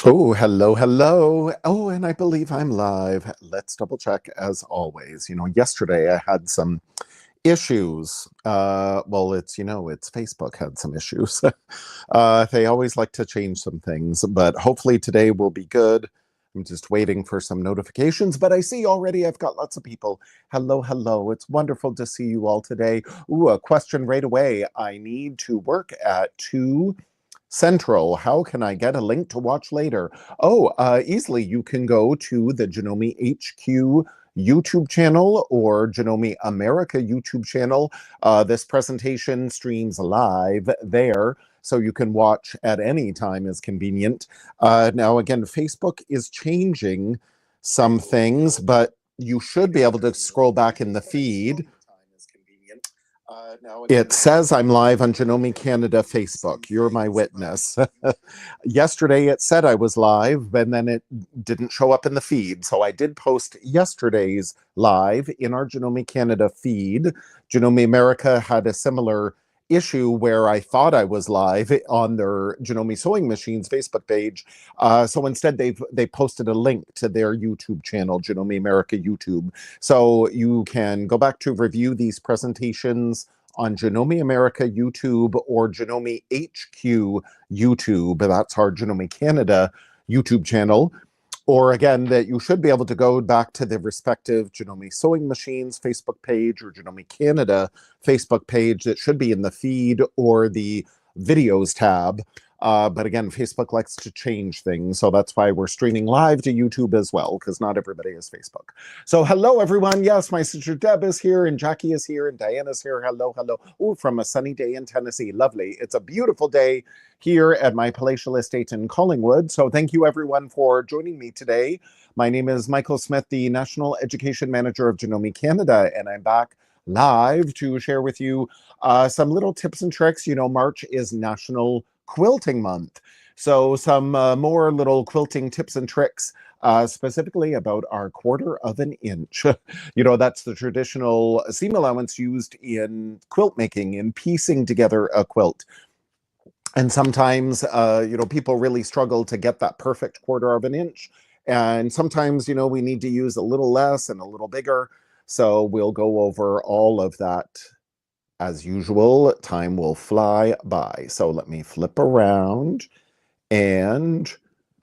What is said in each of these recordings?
Oh, hello, hello. Oh, and I believe I'm live. Let's double check as always. Yesterday I had some issues. Well, it's Facebook had some issues. They always like to change some things, but hopefully today will be good. I'm just waiting for some notifications, but I see already I've got lots of people. Hello, hello. It's wonderful to see you all today. Ooh, a question right away. I need to work at 2 Central. How can I get a link to watch later? Oh, easily. You can go to the Janome HQ YouTube channel or Janome America YouTube channel. This presentation streams live there, so you can watch at any time as convenient. Now, again, Facebook is changing some things, but you should be able to scroll back in the feed. It says I'm live on Janome Canada Facebook. You're my witness. Yesterday it said I was live, and then it didn't show up in the feed. So I did post yesterday's live in our Janome Canada feed. Janome America had a similar issue where I thought I was live on their Janome Sewing Machines Facebook page. So instead they posted a link to their YouTube channel, Janome America YouTube. So you can go back to review these presentations on Janome America YouTube or Janome HQ YouTube. That's our Janome Canada YouTube channel. Or again, that you should be able to go back to the respective Janome Sewing Machines Facebook page or Janome Canada Facebook page that should be in the feed or the videos tab. But again, Facebook likes to change things, so that's why we're streaming live to YouTube as well, because not everybody is Facebook. So hello, everyone. Yes, my sister Deb is here, and Jackie is here, and Diana's here. Hello, hello. Oh, from a sunny day in Tennessee. Lovely. It's a beautiful day here at my palatial estate in Collingwood. So thank you, everyone, for joining me today. My name is Michael Smith, the National Education Manager of Janome Canada, and I'm back live to share with you some little tips and tricks. March is National Quilting Month. So some more little quilting tips and tricks, specifically about our 1/4 of an inch. That's the traditional seam allowance used in quilt making, in piecing together a quilt. And sometimes, people really struggle to get that perfect 1/4 of an inch. And sometimes, we need to use a little less and a little bigger. So we'll go over all of that. As usual, time will fly by. So let me flip around and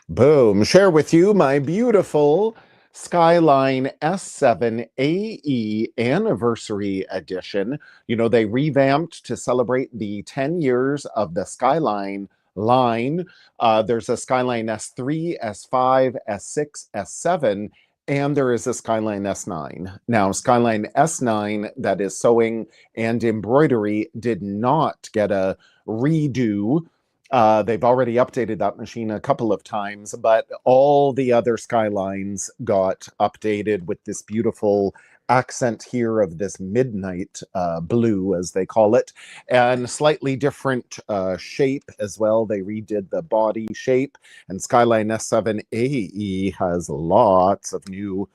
boom, share with you my beautiful Skyline S7 AE Anniversary Edition. They revamped to celebrate the 10 years of the Skyline line. There's a Skyline S3, S5, S6, S7, and there is a Skyline S9. Now, Skyline S9, that is sewing and embroidery, did not get a redo. They've already updated that machine a couple of times, but all the other Skylines got updated with this beautiful accent here of this midnight blue, as they call it, and slightly different shape as well. They redid the body shape, and Skyline S7 AE has lots of new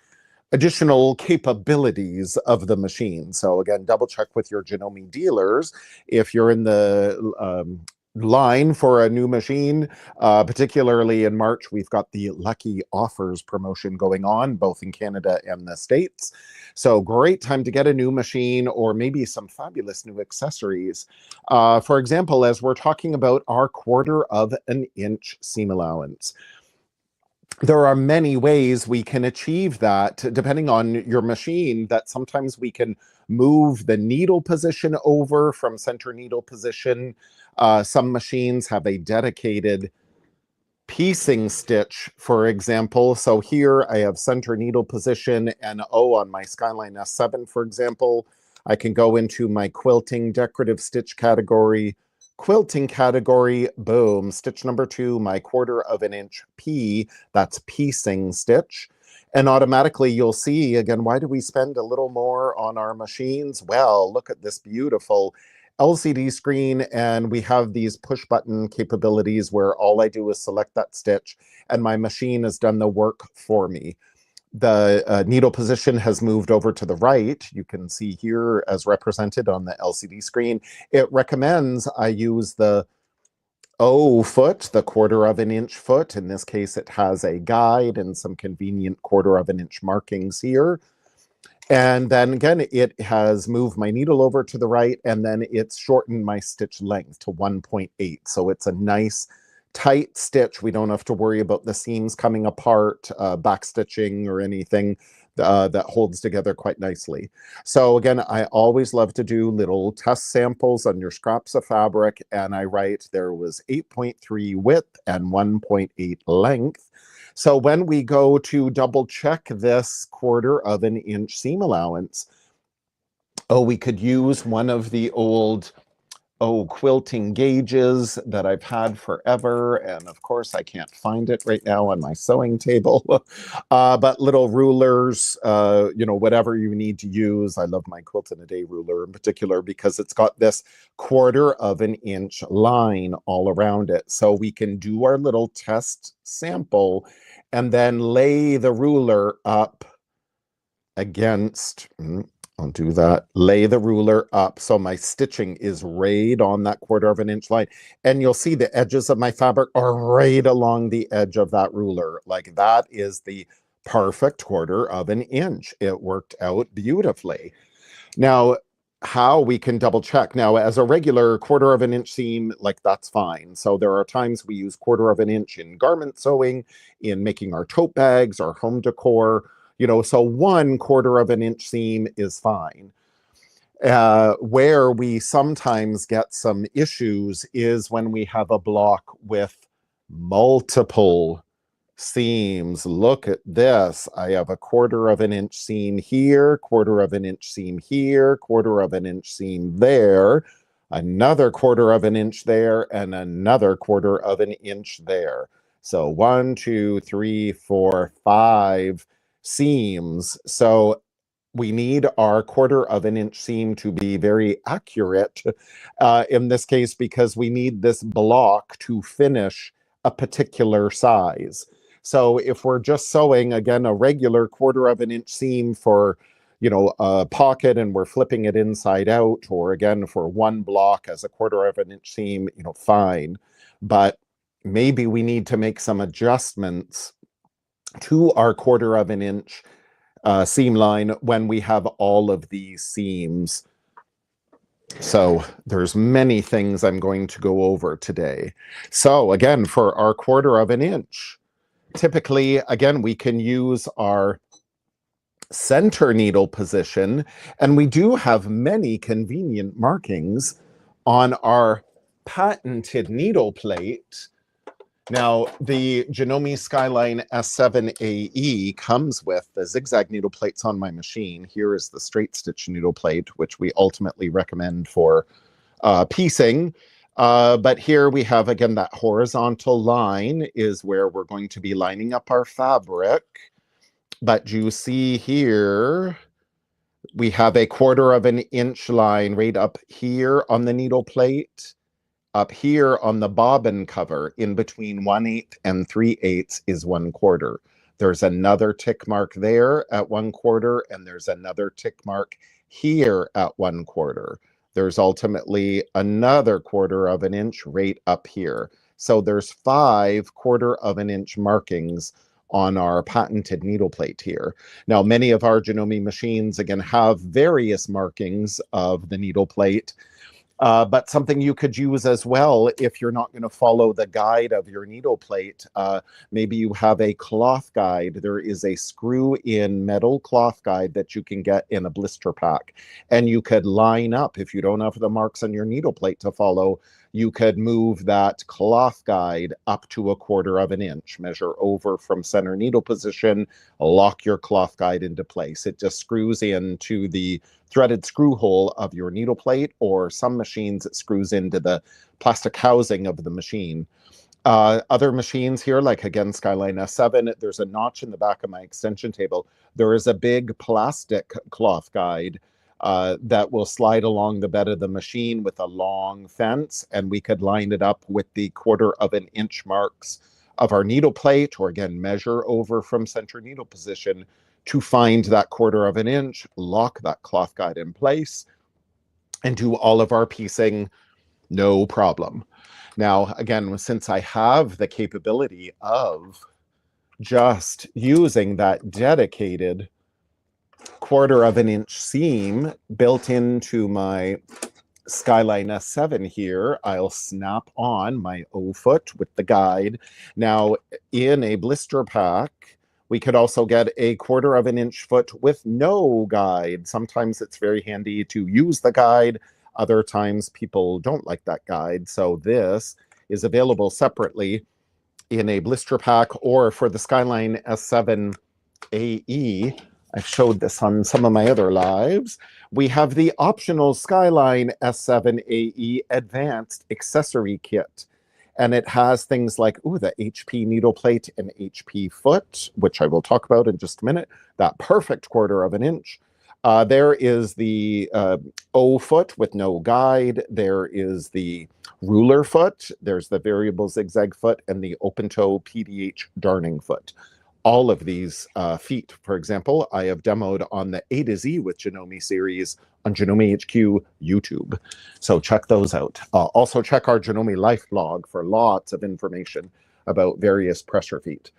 additional capabilities of the machine. So again, double check with your Janome dealers if you're in the line for a new machine. Particularly in March, we've got the Lucky Offers promotion going on, both in Canada and the States. So great time to get a new machine or maybe some fabulous new accessories. For example, as we're talking about our 1/4 of an inch seam allowance, there are many ways we can achieve that depending on your machine. That sometimes we can move the needle position over from center needle position. Some machines have a dedicated piecing stitch, for example. So here I have center needle position, and on my Skyline S7, for example, I can go into my quilting decorative stitch category, quilting category, boom, stitch number 2, my 1/4 of an inch P, that's piecing stitch. And automatically you'll see, again, why do we spend a little more on our machines? Well, look at this beautiful LCD screen, and we have these push button capabilities where all I do is select that stitch and my machine has done the work for me. The needle position has moved over to the right. You can see here as represented on the LCD screen. It recommends I use the foot, the 1/4 inch foot. In this case, it has a guide and some convenient 1/4 inch markings here. And then again, it has moved my needle over to the right, and then it's shortened my stitch length to 1.8. So it's a nice tight stitch. We don't have to worry about the seams coming apart, back stitching or anything. That holds together quite nicely. So again, I always love to do little test samples on your scraps of fabric, and I write there was 8.3 width and 1.8 length. So when we go to double check this 1/4 inch seam allowance, we could use one of the old quilting gauges that I've had forever. And of course, I can't find it right now on my sewing table. But little rulers, whatever you need to use. I love my Quilt in a Day ruler in particular because it's got this 1/4 inch line all around it. So we can do our little test sample and then lay the ruler up against, I'll do that, lay the ruler up so my stitching is right on that 1/4 inch line. And you'll see the edges of my fabric are right along the edge of that ruler. Like that is the perfect 1/4 inch. It worked out beautifully. Now, how we can double check. Now, as a regular 1/4 inch seam, like that's fine. So there are times we use 1/4 inch in garment sewing, in making our tote bags, our home decor, so 1/4 inch seam is fine. Where we sometimes get some issues is when we have a block with multiple seams. Look at this. I have a 1/4 inch seam here, 1/4 inch seam here, 1/4 inch seam there, another 1/4 inch there, and another 1/4 inch there. So 1, 2, 3, 4, 5 seams. So we need our 1/4 inch seam to be very accurate in this case because we need this block to finish a particular size. So if we're just sewing, again, a regular 1/4 inch seam for, a pocket and we're flipping it inside out, or again, for one block as a 1/4 inch seam, fine. But maybe we need to make some adjustments to our 1/4 inch seam line when we have all of these seams. So there's many things I'm going to go over today. So again, for our 1/4 inch, typically, again, we can use our center needle position, and we do have many convenient markings on our patented needle plate. Now, the Janome Skyline S7AE comes with the zigzag needle plates on my machine. Here is the straight stitch needle plate, which we ultimately recommend for piecing. But here we have, again, that horizontal line is where we're going to be lining up our fabric. But you see here, we have a 1/4 inch line right up here on the needle plate. Up here on the bobbin cover, in between 1/8 and 3/8 is 1/4. There's another tick mark there at 1/4, and there's another tick mark here at 1/4. There's ultimately another 1/4 inch right up here. So there's 5 1/4 inch markings on our patented needle plate here. Now, many of our Janome machines, again, have various markings of the needle plate. But something you could use as well if you're not going to follow the guide of your needle plate. Maybe you have a cloth guide. There is a screw-in metal cloth guide that you can get in a blister pack. And you could line up, if you don't have the marks on your needle plate to follow, you could move that cloth guide up to a 1/4 inch, measure over from center needle position, lock your cloth guide into place. It just screws into the threaded screw hole of your needle plate, or some machines it screws into the plastic housing of the machine. Other machines here, like again, Skyline S7, there's a notch in the back of my extension table. There is a big plastic cloth guide that will slide along the bed of the machine with a long fence, and we could line it up with the 1/4 inch marks of our needle plate, or again, measure over from center needle position to find that 1/4 inch, lock that cloth guide in place, and do all of our piecing, no problem. Now, again, since I have the capability of just using that dedicated 1/4 inch seam built into my Skyline S7 here, I'll snap on my O-foot with the guide. Now, in a blister pack, we could also get a 1/4 inch foot with no guide. Sometimes it's very handy to use the guide. Other times people don't like that guide. So this is available separately in a blister pack, or for the Skyline S7 AE. I've showed this on some of my other lives. We have the optional Skyline S7 AE Advanced Accessory Kit. And it has things like, the HP needle plate and HP foot, which I will talk about in just a minute. That perfect 1/4 inch. There is the O foot with no guide. There is the ruler foot. There's the variable zigzag foot and the open toe PDH darning foot. All of these feet, for example, I have demoed on the A to Z with Janome series on Janome HQ YouTube. So check those out. Also check our Janome Life blog for lots of information about various pressure feet.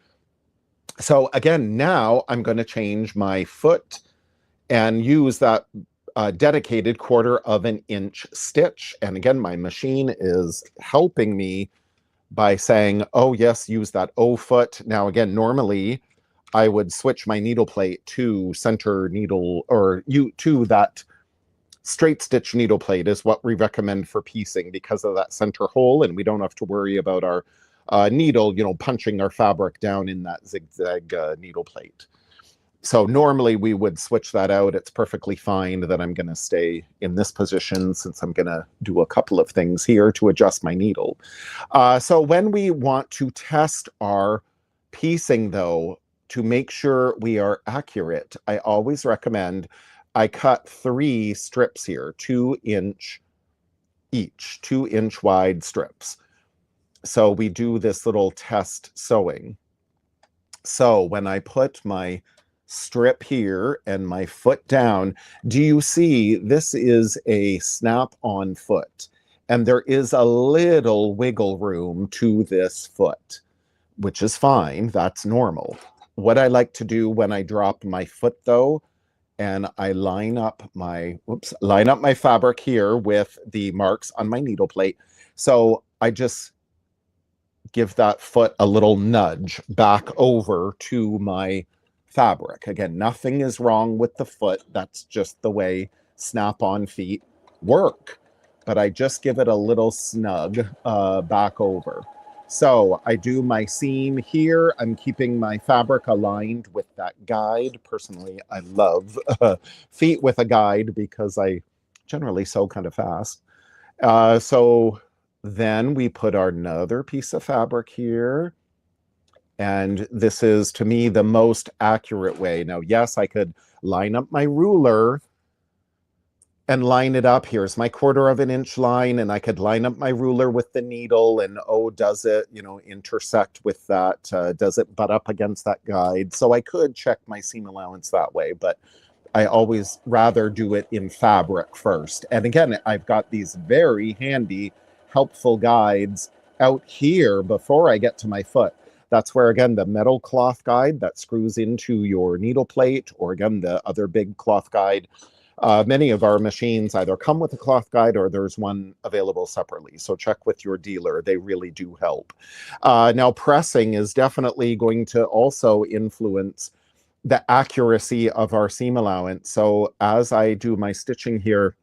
So again, now I'm going to change my foot and use that dedicated 1/4 inch stitch. And again, my machine is helping me by saying, oh yes, use that O foot. Now again, normally I would switch my needle plate to center needle, or to that straight stitch needle plate is what we recommend for piecing because of that center hole, and we don't have to worry about our needle, punching our fabric down in that zigzag needle plate. So normally we would switch that out. It's perfectly fine that I'm going to stay in this position since I'm going to do a couple of things here to adjust my needle. So when we want to test our piecing, though, to make sure we are accurate, I always recommend I cut 3 strips here, 2 inch each, 2 inch wide strips. So we do this little test sewing. So when I put my strip here and my foot down, do you see this is a snap-on foot? And there is a little wiggle room to this foot, which is fine. That's normal. What I like to do when I drop my foot, though, and I line up my fabric here with the marks on my needle plate. So I just give that foot a little nudge back over to my fabric. Again, nothing is wrong with the foot. That's just the way snap-on feet work. But I just give it a little snug back over. So I do my seam here. I'm keeping my fabric aligned with that guide. Personally, I love feet with a guide because I generally sew kind of fast. So then we put our another piece of fabric here. And this is, to me, the most accurate way. Now, yes, I could line up my ruler and line it up. Here's my 1/4 inch line, and I could line up my ruler with the needle, and does it, intersect with that? Does it butt up against that guide? So I could check my seam allowance that way, but I always rather do it in fabric first. And again, I've got these very handy, helpful guides out here before I get to my foot. That's where, again, the metal cloth guide that screws into your needle plate, or again, the other big cloth guide. Many of our machines either come with a cloth guide or there's one available separately. So check with your dealer. They really do help. Now, pressing is definitely going to also influence the accuracy of our seam allowance. So as I do my stitching here,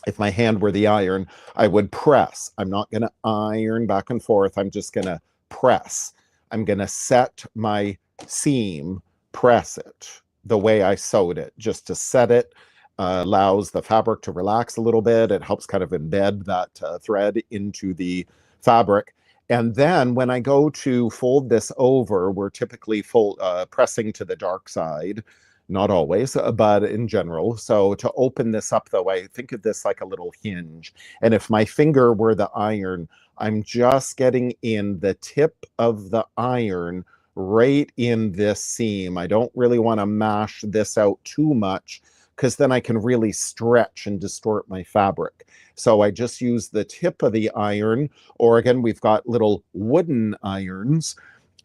if my hand were the iron, I would press. I'm not going to iron back and forth. I'm just going to press. I'm going to set my seam, press it the way I sewed it, just to set it. Allows the fabric to relax a little bit. It helps kind of embed that thread into the fabric. And then when I go to fold this over, we're typically pressing to the dark side. Not always, but in general. So to open this up, though, I think of this like a little hinge. And if my finger were the iron, I'm just getting in the tip of the iron right in this seam. I don't really want to mash this out too much, because then I can really stretch and distort my fabric. So I just use the tip of the iron, or again, we've got little wooden irons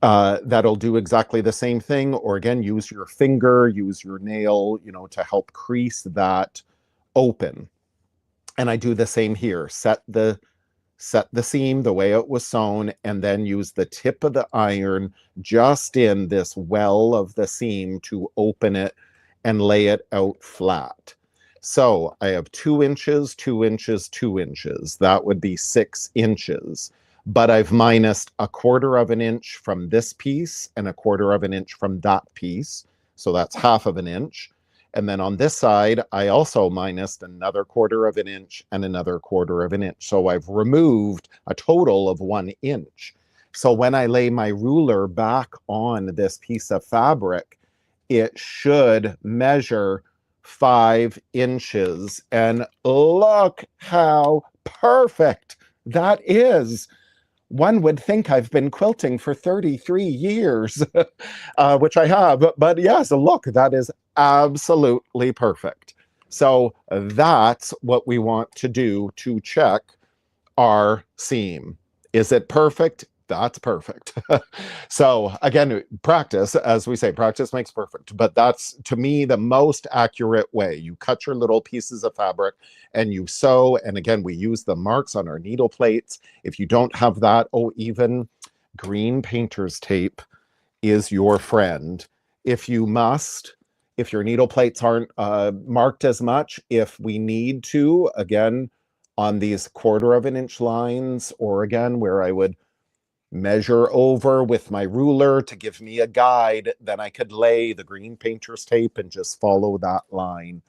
that'll do exactly the same thing. Or again, use your finger, use your nail, you know, to help crease that open. And I do the same here. Set the seam the way it was sewn, and then use the tip of the iron just in this well of the seam to open it and lay it out flat. So I have 2 inches, 2 inches, 2 inches. That would be 6 inches. But I've minused 1/4 of an inch from this piece and 1/4 of an inch from that piece. So that's 1/2 of an inch. And then on this side, I also minused another 1/4 of an inch and another 1/4 of an inch. So I've removed a total of 1 inch. So when I lay my ruler back on this piece of fabric, it should measure 5 inches. And look how perfect that is. One would think I've been quilting for 33 years, which I have. But yes, look, that is absolutely perfect. So that's what we want to do to check our seam. Is it perfect? That's perfect. So again, practice, as we say, practice makes perfect. But that's, to me, the most accurate way. You cut your little pieces of fabric and you sew. And again, we use the marks on our needle plates. If you don't have that, oh, even green painter's tape is your friend. If you must, if your needle plates aren't marked as much, if we need to, again, on these 1/4 of an inch lines, or again, where I would measure over with my ruler to give me a guide, then I could lay the green painter's tape and just follow that line.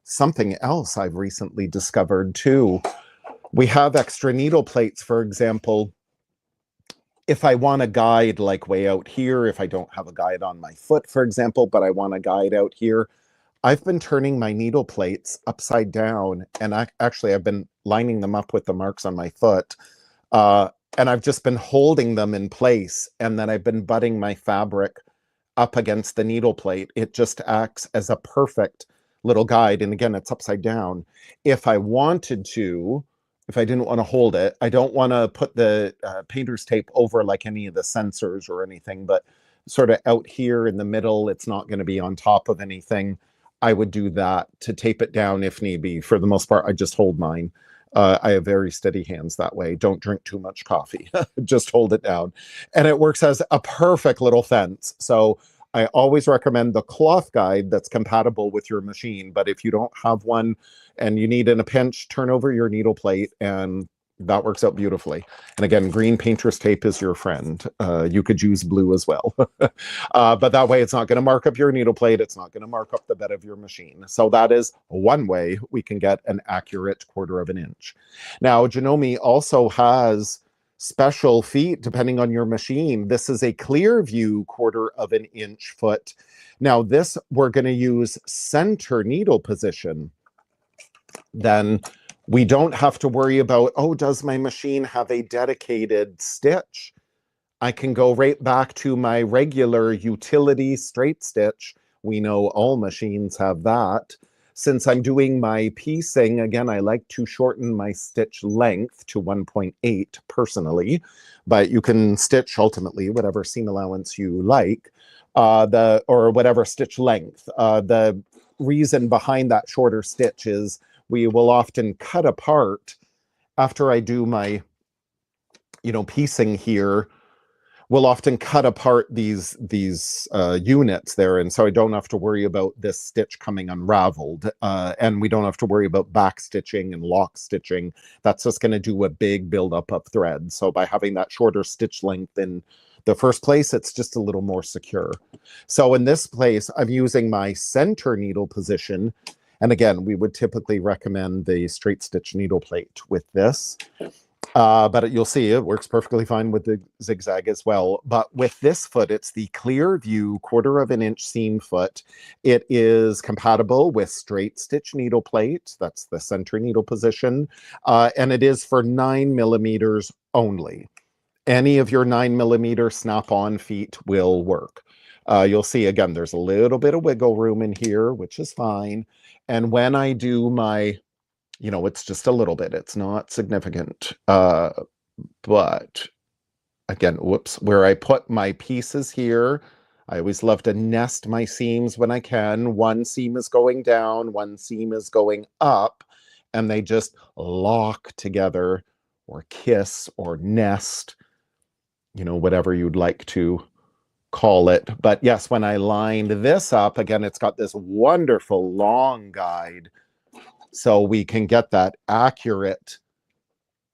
Something else I've recently discovered too, we have extra needle plates, for example. If I want a guide like way out here, if I don't have a guide on my foot, for example, but I want a guide out here, I've been turning my needle plates upside down, and actually I've been lining them up with the marks on my foot. And I've just been holding them in place, and then I've been butting my fabric up against the needle plate. It just acts as a perfect little guide. And again, it's upside down. If I wanted to, if I didn't want to hold it, I don't want to put the painter's tape over like any of the sensors or anything, but sort of out here in the middle, it's not going to be on top of anything. I would do that to tape it down if need be. For the most part, I just hold mine. I have very steady hands that way. Don't drink too much coffee. Just hold it down. And it works as a perfect little fence. So I always recommend the cloth guide that's compatible with your machine. But if you don't have one and you need in a pinch, turn over your needle plate, and that works out beautifully. And again, green painter's tape is your friend. You could use blue as well. But that way it's not going to mark up your needle plate. It's not going to mark up the bed of your machine. So that is one way we can get an accurate 1/4 of an inch. Now, Janome also has special feet depending on your machine. This is a clear view 1/4 of an inch foot. Now this, we're going to use center needle position. Then we don't have to worry about, oh, does my machine have a dedicated stitch? I can go right back to my regular utility straight stitch. We know all machines have that. Since I'm doing my piecing, again, I like to shorten my stitch length to 1.8 personally, but you can stitch ultimately whatever seam allowance you like, or whatever stitch length. The reason behind that shorter stitch is we will often cut apart after I do my, piecing here. We'll often cut apart these units there, and so I don't have to worry about this stitch coming unraveled, and we don't have to worry about back stitching and lock stitching. That's just going to do a big buildup of thread. So by having that shorter stitch length in the first place, it's just a little more secure. So in this place, I'm using my center needle position. And again, we would typically recommend the straight stitch needle plate with this. But you'll see it works perfectly fine with the zigzag as well. But with this foot, it's the clear view 1/4 of an inch seam foot. It is compatible with straight stitch needle plate. That's the center needle position. And it is for 9mm only. Any of your 9mm snap-on feet will work. You'll see, again, there's a little bit of wiggle room in here, which is fine. And when I do my, it's just a little bit, it's not significant. But again, whoops, where I put my pieces here, I always love to nest my seams when I can. One seam is going down, one seam is going up, and they just lock together or kiss or nest, whatever you'd like to call it. But yes, when I lined this up, again, it's got this wonderful long guide, so we can get that accurate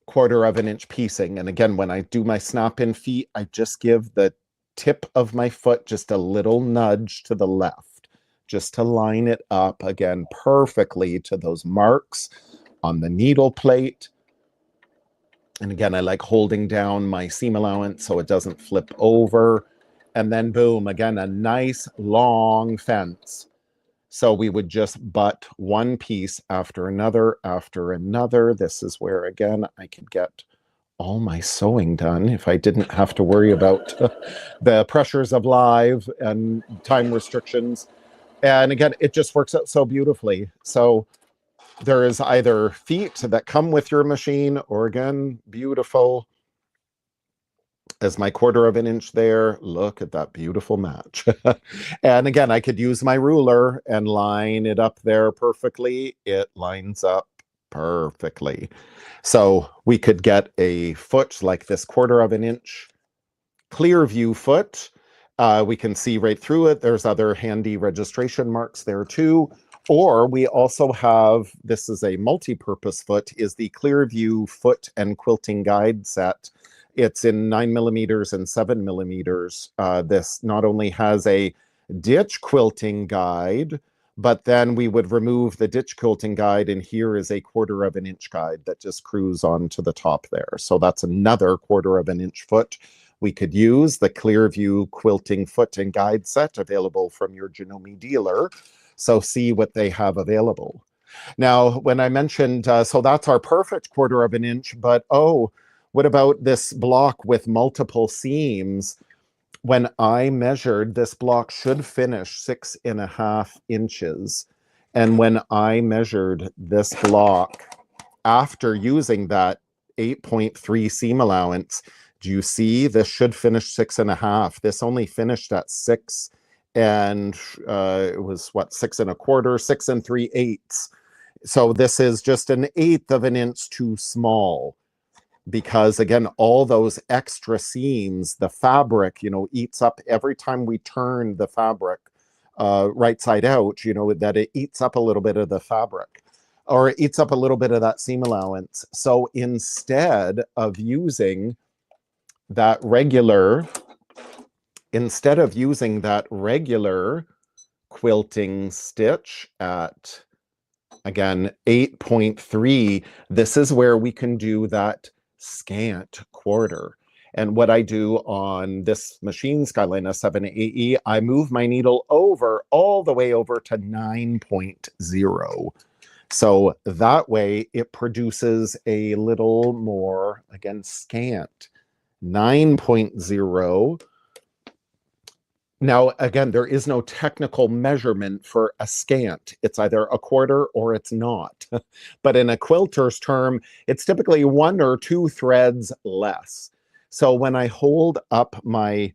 1/4 of an inch piecing. And again, when I do my snap-in feet, I just give the tip of my foot just a little nudge to the left, just to line it up again perfectly to those marks on the needle plate. And again, I like holding down my seam allowance so it doesn't flip over. And then boom, again, a nice long fence. So we would just butt one piece after another after another. This is where, again, I could get all my sewing done if I didn't have to worry about the pressures of live and time restrictions. And again, it just works out so beautifully. So there is either feet that come with your machine, or again, beautiful as my 1/4 of an inch there. Look at that beautiful match. And again, I could use my ruler and line it up there perfectly. It lines up perfectly. So we could get a foot like this 1/4 of an inch clear view foot. We can see right through it. There's other handy registration marks there too. Or we also have, this is a multi-purpose foot, is the Clear View Foot and Quilting Guide Set. It's in 9mm and 7mm. This not only has a ditch quilting guide, but then we would remove the ditch quilting guide, and here is a 1/4 of an inch guide that just screws onto the top there. So that's another 1/4 of an inch foot we could use. The Clearview Quilting Foot and Guide Set, available from your Janome dealer. So see what they have available. Now, when I mentioned, so that's our perfect 1/4 of an inch, but oh, what about this block with multiple seams? When I measured, this block should finish 6.5 inches. And when I measured this block after using that 8.3 seam allowance, do you see this should finish 6.5? This only finished at 6, and it was what, 6 1/4, 6 3/8. So this is just an 1/8 of an inch too small, because again, all those extra seams, the fabric, eats up every time we turn the fabric right side out, that it eats up a little bit of the fabric, or it eats up a little bit of that seam allowance. So instead of using that regular, quilting stitch at, again, 8.3, this is where we can do that scant 1/4. And what I do on this machine, Skyline S7AE, I move my needle over, all the way over to 9.0. So that way it produces a little more, again, scant, 9.0. Now, again, there is no technical measurement for a scant. It's either a 1/4 or it's not. But in a quilter's term, it's typically 1 or 2 threads less. So when I hold up my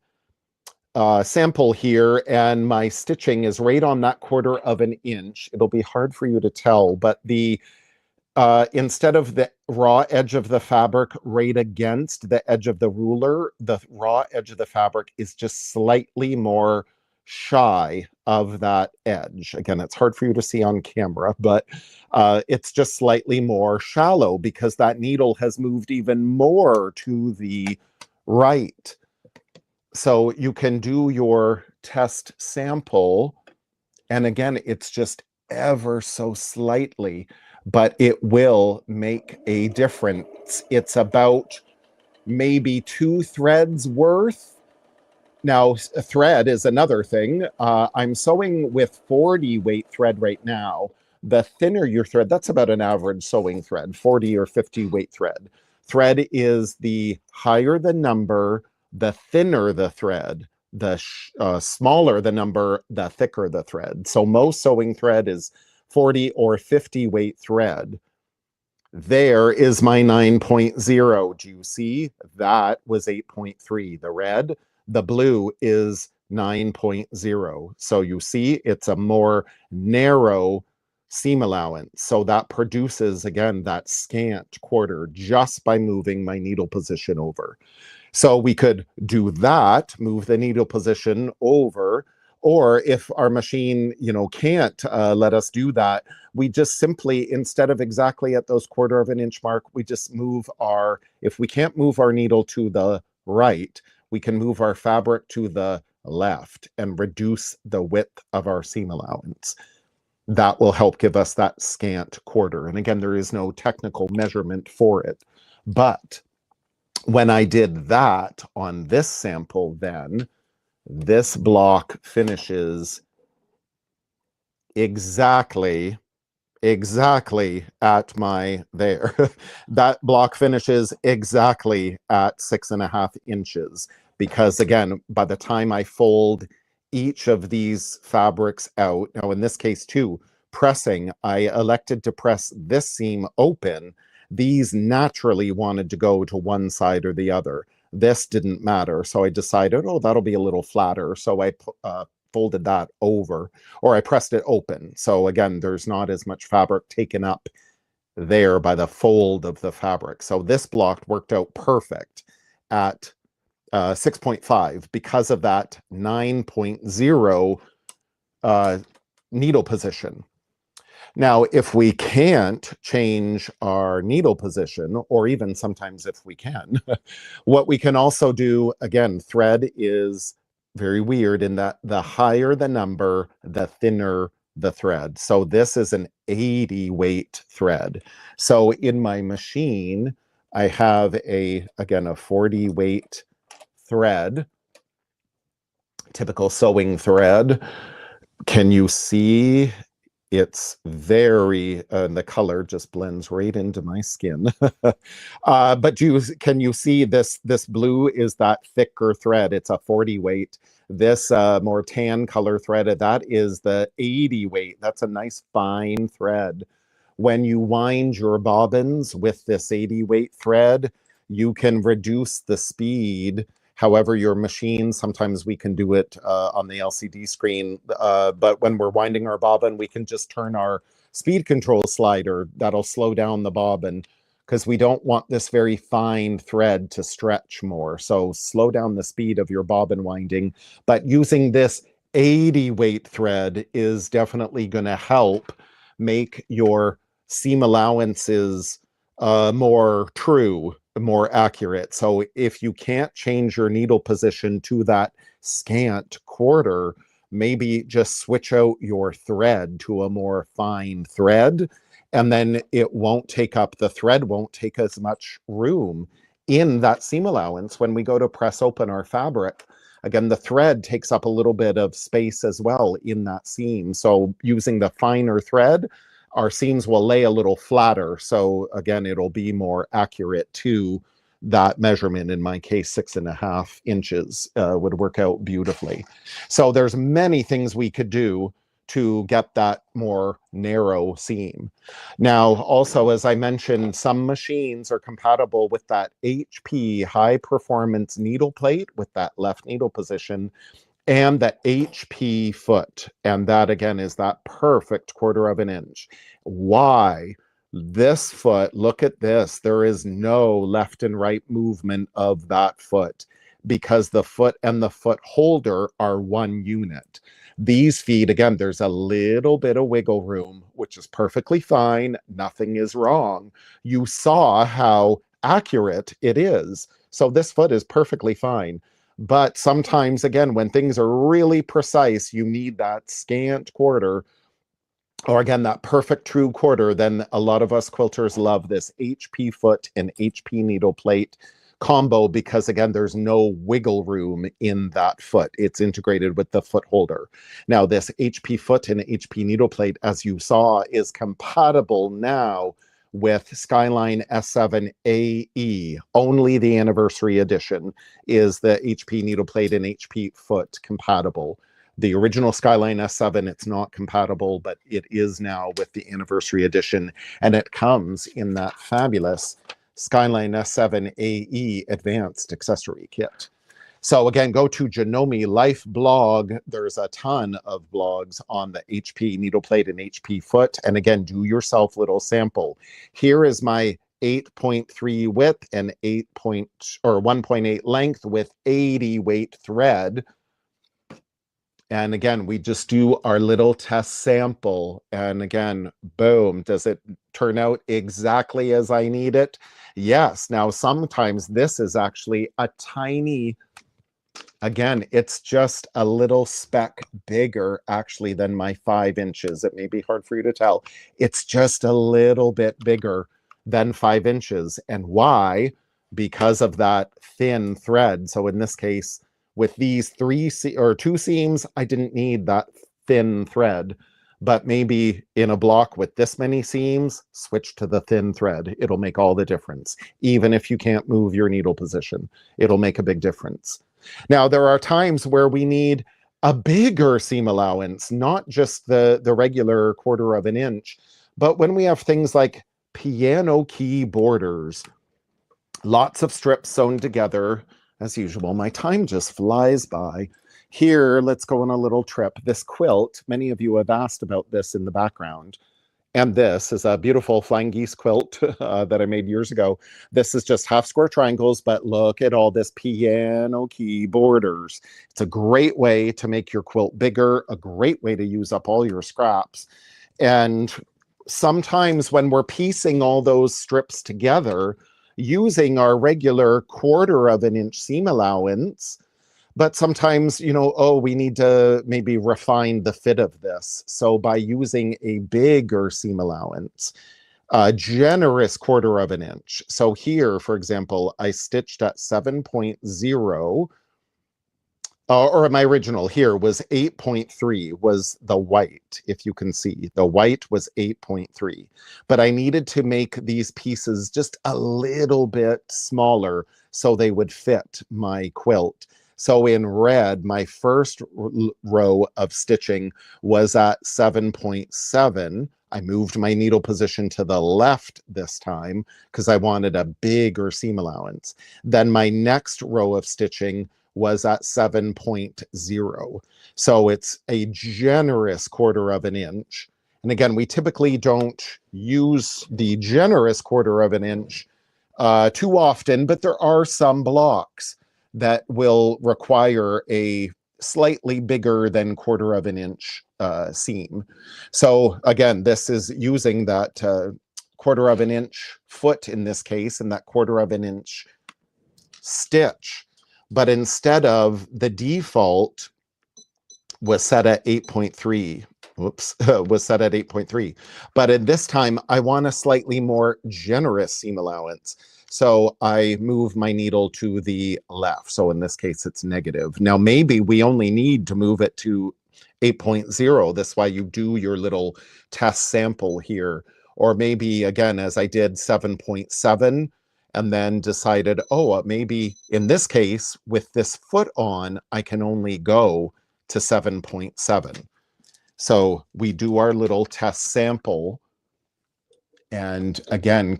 sample here and my stitching is right on that 1/4 of an inch, it'll be hard for you to tell, but the instead of the raw edge of the fabric right against the edge of the ruler, the raw edge of the fabric is just slightly more shy of that edge. Again, it's hard for you to see on camera, but it's just slightly more shallow because that needle has moved even more to the right. So you can do your test sample, and again, it's just ever so slightly, but it will make a difference. It's about maybe 2 threads worth. Now, a thread is another thing. I'm sewing with 40 weight thread right now. The thinner your thread, that's about an average sewing thread, 40 or 50 weight thread. Thread is the higher the number, the thinner the thread, smaller the number, the thicker the thread. So most sewing thread is 40 or 50 weight thread. There is my 9.0. Do you see? That was 8.3. The red, the blue is 9.0. So you see, it's a more narrow seam allowance. So that produces, again, that scant quarter just by moving my needle position over. So we could do that, move the needle position over, or if our machine, can't let us do that, we just simply, instead of exactly at those 1/4 of an inch mark, we just move if we can't move our needle to the right, we can move our fabric to the left and reduce the width of our seam allowance. That will help give us that scant quarter. And again, there is no technical measurement for it. But when I did that on this sample, then this block finishes exactly at my there. That block finishes exactly at 6.5 inches. Because again, by the time I fold each of these fabrics out, now in this case too, pressing, I elected to press this seam open. These naturally wanted to go to one side or the other. This didn't matter. So I decided, oh, that'll be a little flatter. So I folded that over, or I pressed it open. So again, there's not as much fabric taken up there by the fold of the fabric. So this block worked out perfect at 6.5 because of that 9.0 needle position. Now, if we can't change our needle position, or even sometimes if we can, what we can also do, again, thread is very weird in that the higher the number, the thinner the thread. So this is an 80 weight thread. So in my machine, I have again, a 40 weight thread, typical sewing thread. Can you see? It's very, the color just blends right into my skin. But can you see this blue is that thicker thread? It's a 40 weight. This more tan color thread, that is the 80 weight. That's a nice fine thread. When you wind your bobbins with this 80 weight thread, you can reduce the speed. However, your machine, sometimes we can do it on the LCD screen, but when we're winding our bobbin, we can just turn our speed control slider. That'll slow down the bobbin because we don't want this very fine thread to stretch more. So slow down the speed of your bobbin winding. But using this 80 weight thread is definitely going to help make your seam allowances more true, more accurate. So if you can't change your needle position to that scant quarter, maybe just switch out your thread to a more fine thread, and then the thread won't take as much room in that seam allowance when we go to press open our fabric. Again, the thread takes up a little bit of space as well in that seam. So using the finer thread, our seams will lay a little flatter. So again, it'll be more accurate to that measurement. In my case, 6.5 inches would work out beautifully. So there's many things we could do to get that more narrow seam. Now, also, as I mentioned, some machines are compatible with that HP high performance needle plate with that left needle position, and the HP foot. And that, again, is that perfect 1/4 of an inch. Why? This foot, look at this. There is no left and right movement of that foot because the foot and the foot holder are one unit. These feet, again, there's a little bit of wiggle room, which is perfectly fine. Nothing is wrong. You saw how accurate it is. So this foot is perfectly fine. But sometimes, again, when things are really precise, you need that scant quarter, or again, that perfect true quarter. Then a lot of us quilters love this HP foot and HP needle plate combo because, again, there's no wiggle room in that foot. It's integrated with the foot holder. Now, this HP foot and HP needle plate, as you saw, is compatible now with Skyline S7AE. Only the anniversary edition is the HP needle plate and HP foot compatible. The original Skyline S7, it's not compatible, but it is now with the anniversary edition, and it comes in that fabulous Skyline S7AE Advanced Accessory Kit. So again, go to Janome Life blog. There's a ton of blogs on the HP needle plate and HP foot. And again, do yourself a little sample. Here is my 8.3 width and 1.8 length with 80 weight thread. And again, we just do our little test sample. And again, boom, does it turn out exactly as I need it? Yes. Now, sometimes this is actually a tiny, again, it's just a little speck bigger actually than my 5 inches. It may be hard for you to tell. It's just a little bit bigger than 5 inches. And why? Because of that thin thread. So in this case, with these 2 seams, I didn't need that thin thread. But maybe in a block with this many seams, switch to the thin thread. It'll make all the difference. Even if you can't move your needle position, it'll make a big difference. Now, there are times where we need a bigger seam allowance, not just the regular 1/4 of an inch, but when we have things like piano key borders, lots of strips sewn together. As usual, my time just flies by. Here, let's go on a little trip. This quilt, many of you have asked about this in the background. And this is a beautiful flying geese quilt that I made years ago. This is just half square triangles, but look at all this piano key borders. It's a great way to make your quilt bigger, a great way to use up all your scraps. And sometimes when we're piecing all those strips together, using our regular 1/4 of an inch seam allowance, but sometimes, you know, oh, we need to maybe refine the fit of this. So by using a bigger seam allowance, a generous 1/4 of an inch. So here, for example, I stitched at 7.0, or my original here was 8.3 was the white, if you can see. The white was 8.3. But I needed to make these pieces just a little bit smaller so they would fit my quilt. So in red, my first row of stitching was at 7.7. I moved my needle position to the left this time because I wanted a bigger seam allowance. Then my next row of stitching was at 7.0. So it's a generous 1/4 of an inch. And again, we typically don't use the generous 1/4 of an inch too often, but there are some blocks that will require a slightly bigger than 1/4 of an inch seam. So again, this is using that 1/4 of an inch foot in this case, and that 1/4 of an inch stitch. But instead of the default was set at 8.3, was set at 8.3. But in this time, I want a slightly more generous seam allowance. So I move my needle to the left. So in this case, it's negative. Now, maybe we only need to move it to 8.0. That's why you do your little test sample here. Or maybe, again, as I did 7.7, and then decided, oh, maybe in this case, with this foot on, I can only go to 7.7. So we do our little test sample. And again,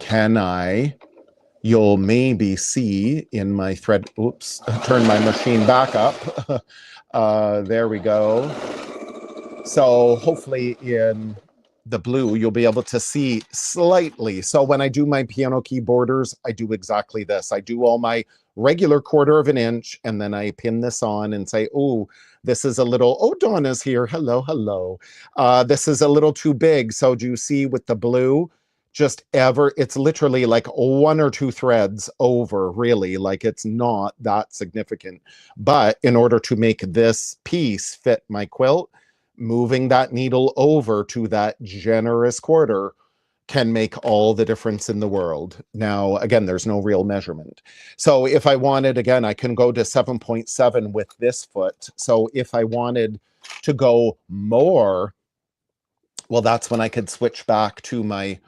you'll maybe see in my thread, oops, turn my machine back up. There we go. So hopefully in the blue, you'll be able to see slightly. So when I do my piano key borders, I do exactly this. I do all my regular 1/4 of an inch, and then I pin this on and say, oh, this is a little, oh, Donna's here. Hello, hello. This is a little too big. So do you see with the blue, it's literally like 1 or 2 threads over, really, like it's not that significant. But in order to make this piece fit my quilt, moving that needle over to that generous 1/4 can make all the difference in the world. Now, again, there's no real measurement. So if I wanted, again, I can go to 7.7 with this foot. So if I wanted to go more, well, that's when I could switch back to my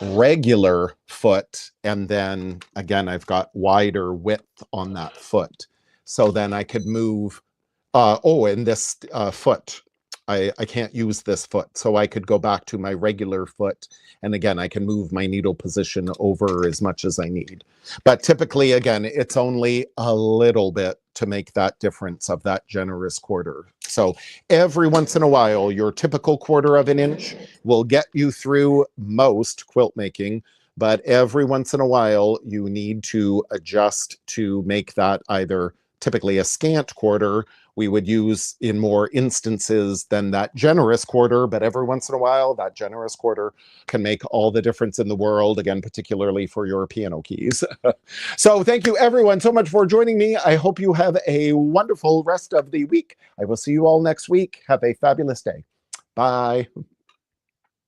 regular foot, and then again, I've got wider width on that foot. So then I could move, and this foot, I can't use this foot. So I could go back to my regular foot. And again, I can move my needle position over as much as I need. But typically, again, it's only a little bit to make that difference of that generous quarter. So every once in a while, your typical quarter of an inch will get you through most quilt making. But every once in a while, you need to adjust to make that either typically a scant quarter we would use in more instances than that generous quarter, but every once in a while, that generous quarter can make all the difference in the world, again, particularly for your piano keys. So thank you everyone so much for joining me. I hope you have a wonderful rest of the week. I will see you all next week. Have a fabulous day. Bye.